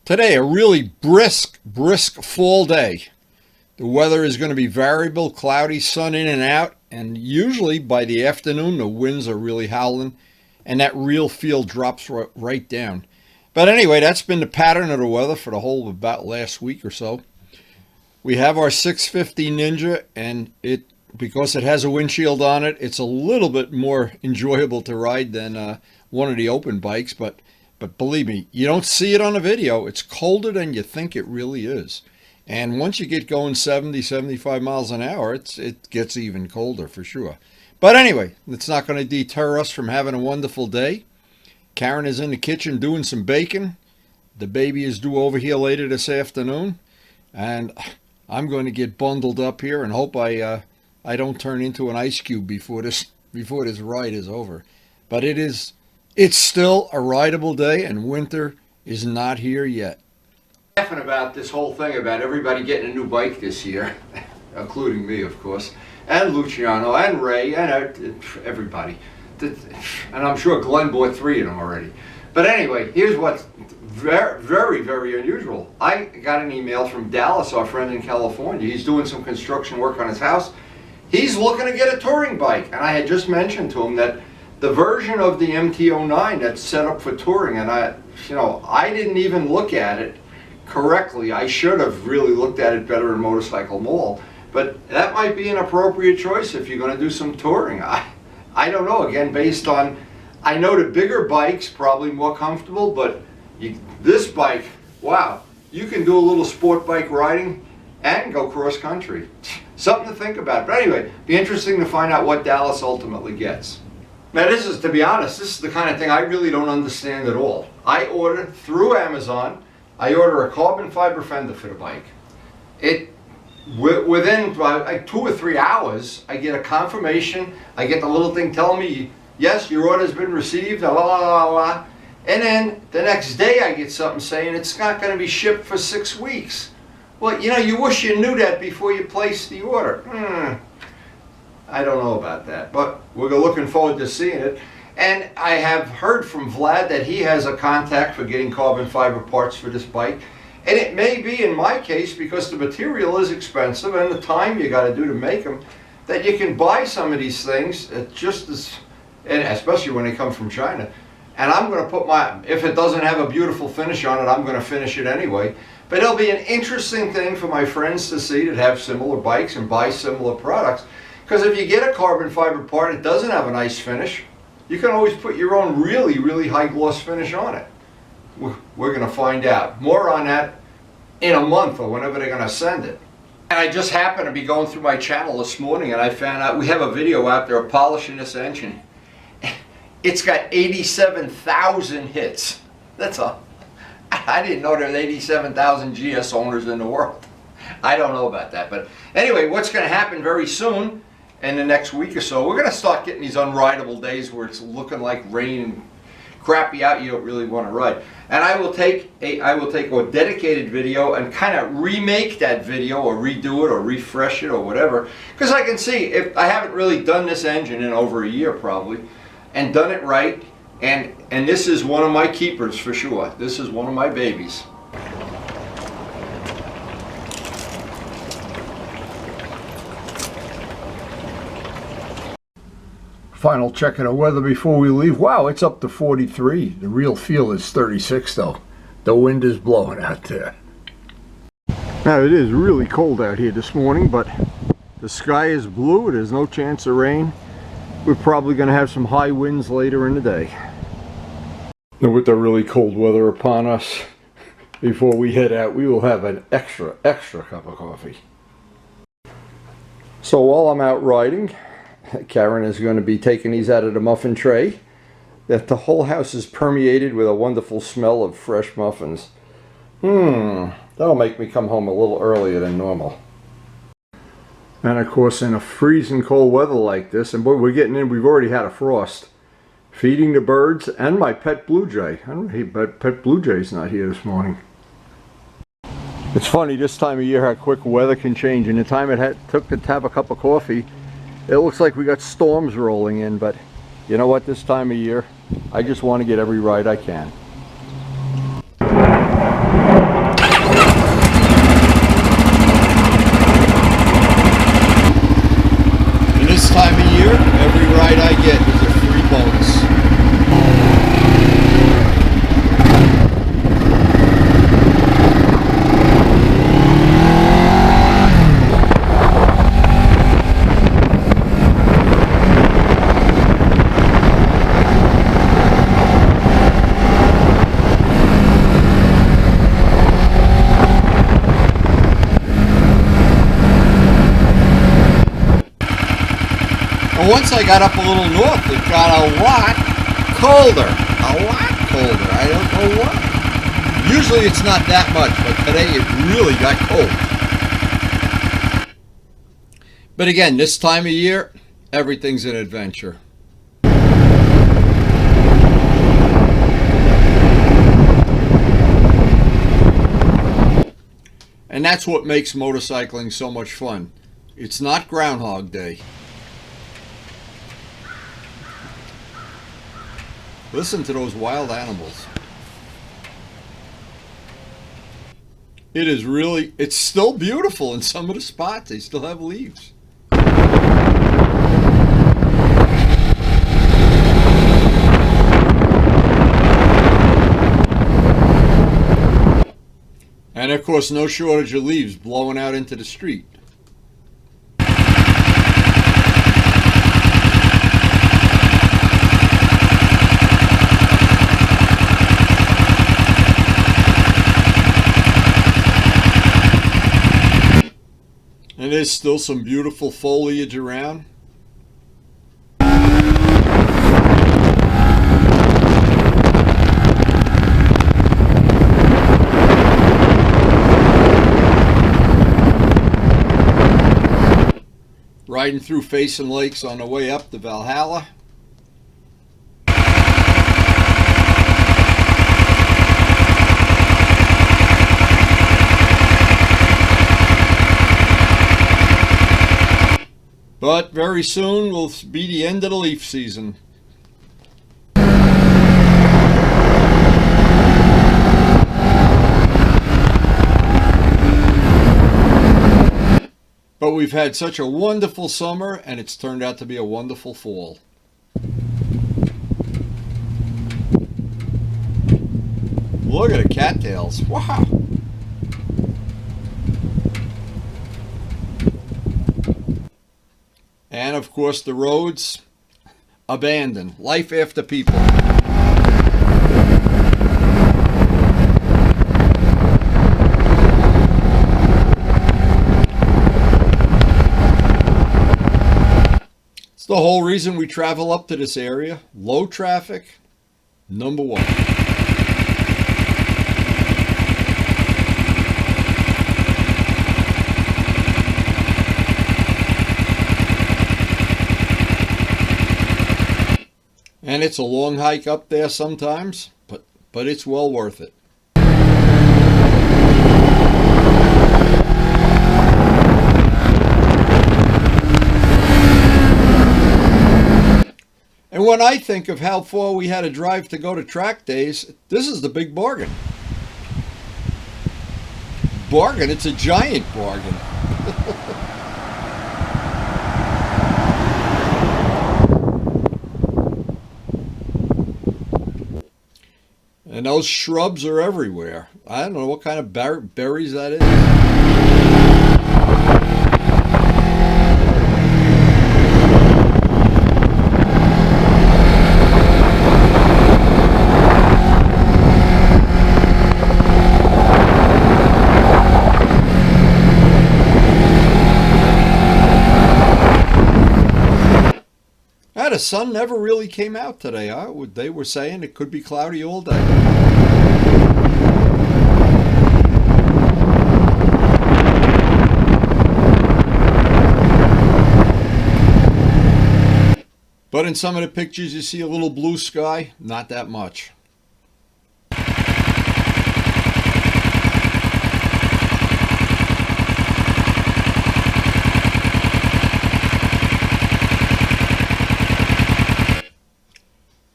Today, a really brisk fall day. The weather is going to be variable, cloudy, sun in and out, and usually by the afternoon, the winds are really howling, and that real feel drops right down. But anyway, that's been the pattern of the weather for the whole of about last week or so. We have our 650 Ninja, and because it has a windshield on it, it's a little bit more enjoyable to ride than one of the open bikes, but believe me, you don't see it on the video. It's colder than you think it really is. And once you get going 70, 75 miles an hour, it gets even colder for sure. But anyway, it's not going to deter us from having a wonderful day. KARYN is in the kitchen doing some bacon. The baby is due over here later this afternoon. And I'm going to get bundled up here and hope I don't turn into an ice cube before this ride is over. But it's still a rideable day, and winter is not here yet. Laughing about this whole thing about everybody getting a new bike this year, including me, of course, and Luciano, and Ray, and everybody. And I'm sure Glenn bought 3 of them already. But anyway, here's what's very, very, very unusual. I got an email from Dallas, our friend in California. He's doing some construction work on his house. He's looking to get a touring bike, and I had just mentioned to him that the version of the MT-09 that's set up for touring, and I didn't even look at it correctly. I should have really looked at it better in Motorcycle Mall, but that might be an appropriate choice if you're going to do some touring. I don't know, again, based on, I know the bigger bike's probably more comfortable, but this bike, wow, you can do a little sport bike riding and go cross country. Something to think about. But anyway, be interesting to find out what Dallas ultimately gets. Now this is, to be honest, this is the kind of thing I really don't understand at all. I order through Amazon, I order a carbon fiber fender for the bike. Within like 2 or 3 hours, I get a confirmation. I get the little thing telling me, yes, your order has been received, la la la la. And then the next day I get something saying it's not going to be shipped for 6 weeks. Well, you wish you knew that before you placed the order. I don't know about that, but we're looking forward to seeing it. And I have heard from Vlad that he has a contact for getting carbon fiber parts for this bike. And it may be in my case, because the material is expensive and the time you got to do to make them, that you can buy some of these things and especially when they come from China. And I'm going to put if it doesn't have a beautiful finish on it, I'm going to finish it anyway. But it'll be an interesting thing for my friends to see that have similar bikes and buy similar products. Because if you get a carbon fiber part, it doesn't have a nice finish. You can always put your own really, really high gloss finish on it. We're going to find out. More on that in a month or whenever they're going to send it. And I just happened to be going through my channel this morning and I found out we have a video out there of polishing this engine. It's got 87,000 hits. That's all. I didn't know there were 87,000 GS owners in the world. I don't know about that. But anyway, what's going to happen very soon in the next week or so, we're going to start getting these unrideable days where it's looking like rain and crappy out, you don't really want to ride. And I will take a dedicated video and kind of remake that video or redo it or refresh it or whatever. Because I can see, if I haven't really done this engine in over a year probably, and done it right, and this is one of my keepers for sure. This is one of my babies. Final check of the weather before we leave. Wow, it's up to 43. The real feel is 36 though. The wind is blowing out there. Now it is really cold out here this morning, but the sky is blue. There's no chance of rain. We're probably going to have some high winds later in the day. Now with the really cold weather upon us, before we head out, we will have an extra cup of coffee. So while I'm out riding, KARYN is going to be taking these out of the muffin tray. That the whole house is permeated with a wonderful smell of fresh muffins. That'll make me come home a little earlier than normal. And of course, in a freezing cold weather like this, and boy, we're getting in, we've already had a frost. Feeding the birds and my pet blue jay. I don't know, but pet blue jay's not here this morning. It's funny this time of year how quick weather can change. In the time it took to have a cup of coffee, it looks like we got storms rolling in, but you know what, this time of year, I just want to get every ride I can. But once I got up a little north, it got a lot colder. A lot colder. I don't know why. Usually it's not that much, but today it really got cold. But again, this time of year, everything's an adventure. And that's what makes motorcycling so much fun. It's not Groundhog Day. Listen to those wild animals. It's still beautiful in some of the spots. They still have leaves. And of course, no shortage of leaves blowing out into the street. And there's still some beautiful foliage around. Riding through Facing Lakes on the way up to Valhalla. But very soon will be the end of the leaf season. But we've had such a wonderful summer, and it's turned out to be a wonderful fall. Look at the cattails. Wow. And of course the roads abandoned. Life after people. It's the whole reason we travel up to this area. Low traffic, number one. And it's a long hike up there sometimes, but it's well worth it. And when I think of how far we had to drive to go to track days, this is the big bargain. Bargain, it's a giant bargain. And those shrubs are everywhere. I don't know what kind of berries that is. The sun never really came out today. They were saying it could be cloudy all day. But in some of the pictures you see a little blue sky, not that much.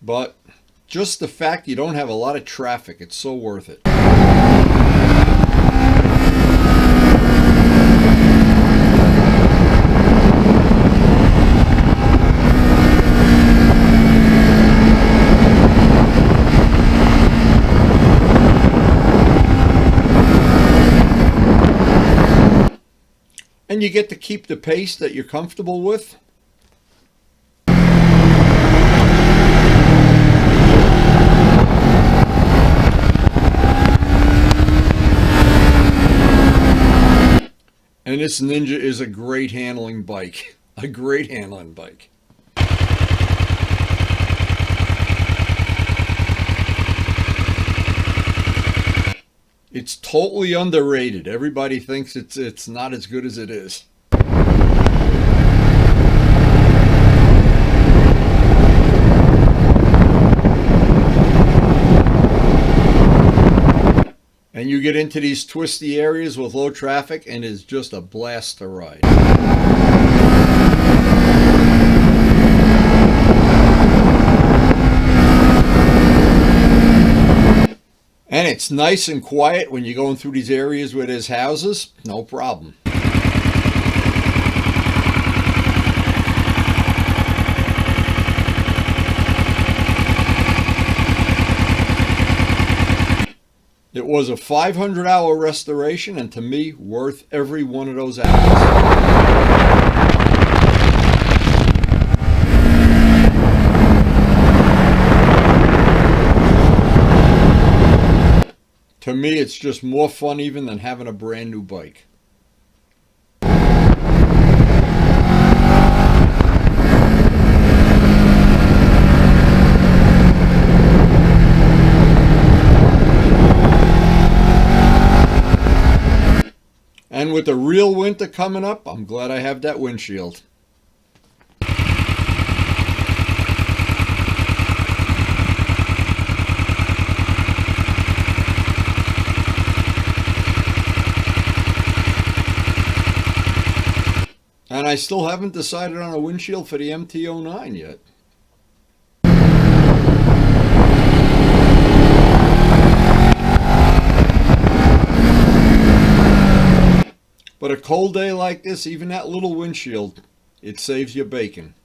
But just the fact you don't have a lot of traffic, it's so worth it. And you get to keep the pace that you're comfortable with. And this Ninja is a great handling bike. A great handling bike. It's totally underrated. Everybody thinks it's not as good as it is. And you get into these twisty areas with low traffic and it's just a blast to ride. And it's nice and quiet when you're going through these areas where there's houses, no problem. It was a 500-hour restoration, and to me, worth every one of those hours. To me, it's just more fun even than having a brand new bike. And with the real winter coming up, I'm glad I have that windshield. And I still haven't decided on a windshield for the MT-09 yet. But a cold day like this, even that little windshield, it saves you bacon.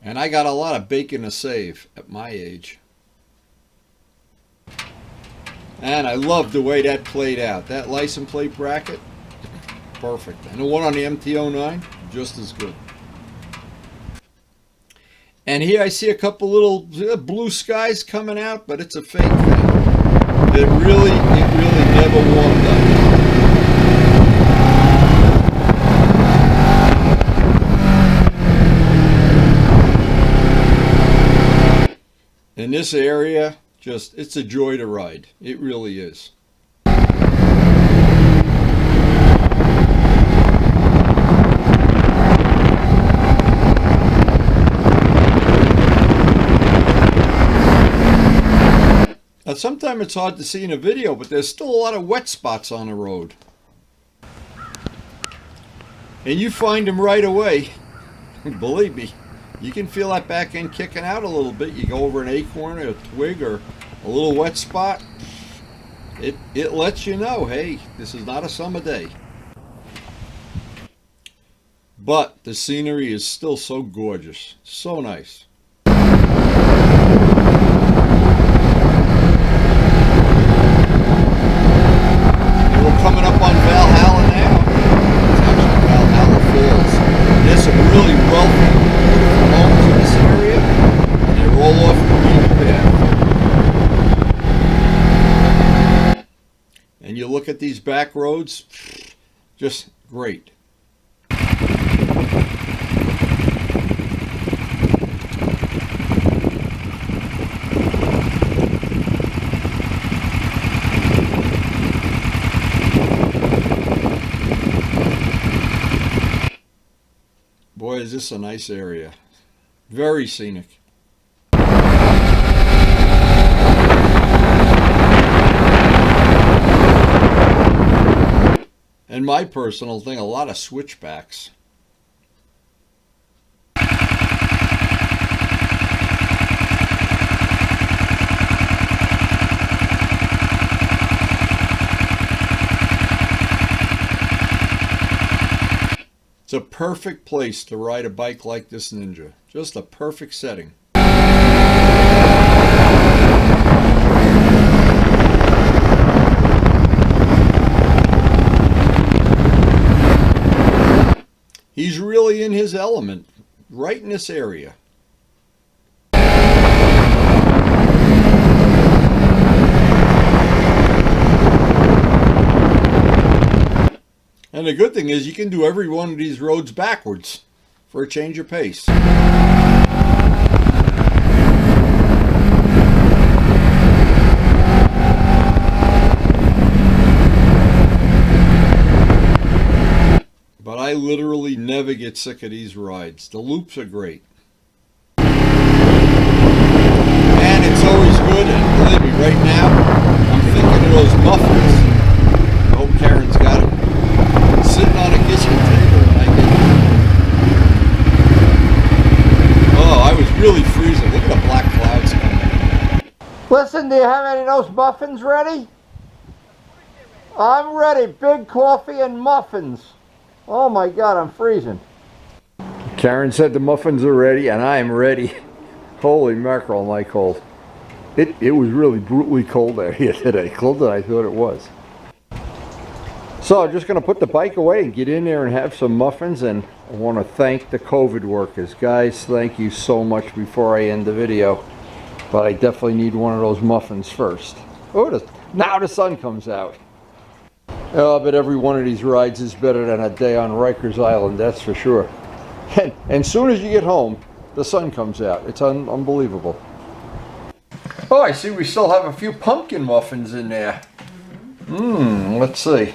And I got a lot of bacon to save at my age. And I love the way that played out. That license plate bracket, perfect. And the one on the MT-09, just as good. And here I see a couple little blue skies coming out, but it's a fake thing. It really never warmed up. In this area, it's a joy to ride. It really is. Now, sometimes it's hard to see in a video, but there's still a lot of wet spots on the road. And you find them right away. Believe me, you can feel that back end kicking out a little bit. You go over an acorn or a twig or a little wet spot. It lets you know, hey, this is not a summer day. But the scenery is still so gorgeous. So nice. Coming up on Valhalla now. It's actually Valhalla Falls. There's some really wealthy, beautiful homes in this area, and they're all off the beaten path. And you look at these back roads, just great. Boy, is this a nice area. Very scenic. And my personal thing, a lot of switchbacks. It's a perfect place to ride a bike like this Ninja. Just a perfect setting. He's really in his element, right in this area. And the good thing is you can do every one of these roads backwards for a change of pace. I literally never get sick of these rides. The loops are great. And it's always good, and believe me, right now, I'm thinking of those muffins. I hope Karen's got them. Sitting on a kitchen table, and I get... Oh, I was really freezing. Look at the black clouds coming. Listen, do you have any of those muffins ready? I'm ready. Big coffee and muffins. Oh my God, I'm freezing. Karen said the muffins are ready, and I am ready. Holy mackerel, am I cold. It was really brutally cold out here today. Colder than I thought it was. So I'm just going to put the bike away and get in there and have some muffins. And I want to thank the COVID workers. Guys, thank you so much before I end the video. But I definitely need one of those muffins first. Oh, now the sun comes out. Oh, but every one of these rides is better than a day on Rikers Island, that's for sure. And as soon as you get home, the sun comes out. It's unbelievable. Oh, I see we still have a few pumpkin muffins in there. Let's see.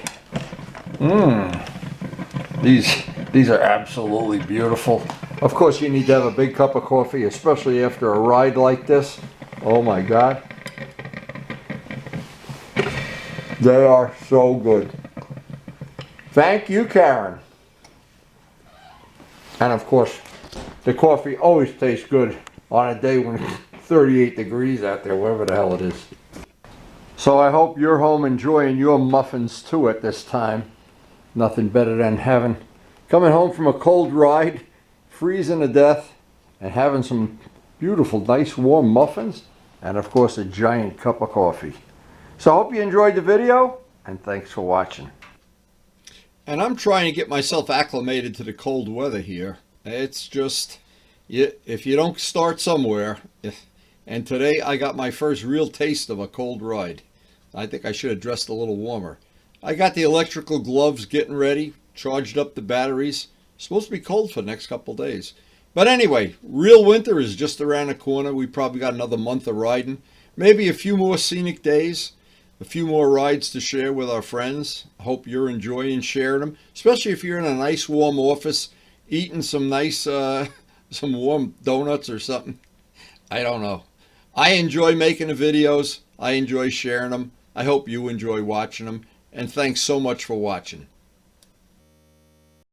These are absolutely beautiful. Of course, you need to have a big cup of coffee, especially after a ride like this. Oh my God. They are so good. Thank you, Karen. And of course, the coffee always tastes good on a day when it's 38 degrees out there, wherever the hell it is. So I hope you're home enjoying your muffins too at this time. Nothing better than coming home from a cold ride, freezing to death, and having some beautiful, nice, warm muffins, and of course a giant cup of coffee. So I hope you enjoyed the video, and thanks for watching. And I'm trying to get myself acclimated to the cold weather here. It's just, if you don't start somewhere, and today I got my first real taste of a cold ride. I think I should have dressed a little warmer. I got the electrical gloves getting ready, charged up the batteries. It's supposed to be cold for the next couple days. But anyway, real winter is just around the corner. We probably got another month of riding. Maybe a few more scenic days. A few more rides to share with our friends. I hope you're enjoying sharing them, especially if you're in a nice warm office, eating some nice, some warm donuts or something. I don't know. I enjoy making the videos. I enjoy sharing them. I hope you enjoy watching them. And thanks so much for watching.